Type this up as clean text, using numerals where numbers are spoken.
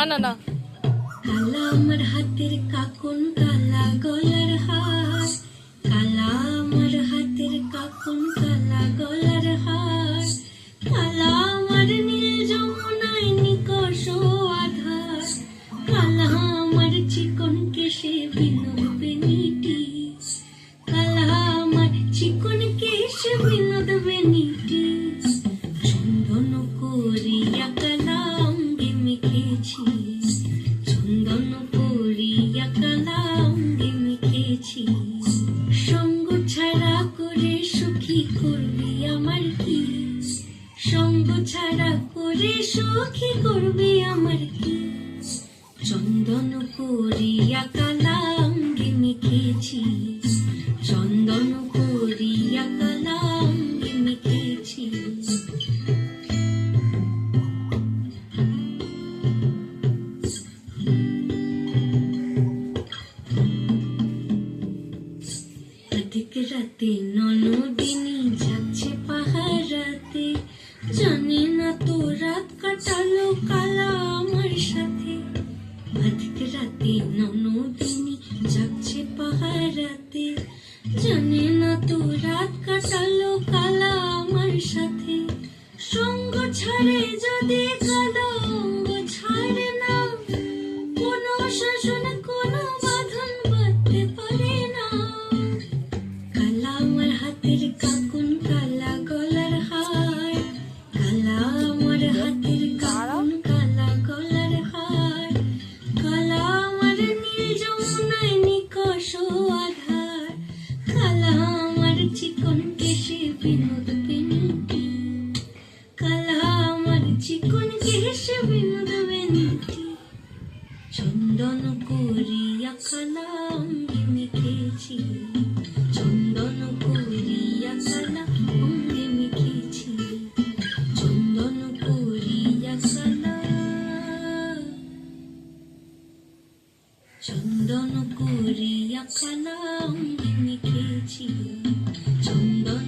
না না না কালা আমার হাতের কাকন কালা গলার হার, কালা আমার হাতের কাকন কালা গলার হার, কালা আমার নীল যমুনায় নিকষ আধার, কালা আমার চিকন কেশে বিনোদ বেনিটি, কালা আমার চিকন কেশে বিনোদ বেনিটি, চন্দন করিয়া কালা অঙ্গে মেখেছি, চন্দন করিয়া কালা অঙ্গে মেখেছি, সঙ্গ ছাড়া করে সুখী করবি আমার কি, সঙ্গ ছাড়া করে সুখী করবি আমার কি, চন্দন করিয়া কালা অঙ্গে মেখেছি, চন্দন করিয়া কালা অঙ্গে মেখেছি। অধিক রাতে ননদিনী যাচ্ছে পাহারাতে, জানি না তো রাত কাটালো কালা আমার সাথে, অধিক রাতে ননদিনী যাচ্ছে পাহারাতে, জানি না তো রাত কাটালো কালা আমার সাথে, সঙ্গ ছাড়ে যদি কালো অঙ্গ ছাড়ে না, কোনো শাসন কোনো বাঁধন বাঁধতে পারে না, কালা আমার হাতের কাকুন কালা গলার হার, কালা আমার হাতের কাকুন কালা গলার হার, কালা আমার নীল যমুনায় নিকষ আধার, কালা আমার চিকন কেশে বিনোদ বেনিটি, কালা আমার চিকন কেশে বিনোদ বেনিটি, চন্দন করিয়া কালা অঙ্গে মেখেছি, চন্দন করিয়া কালা অঙ্গে মেখেছি, চন্দন করিয়া কালা, চন্দন করিয়া কালা অঙ্গে মেখেছি, চন্দন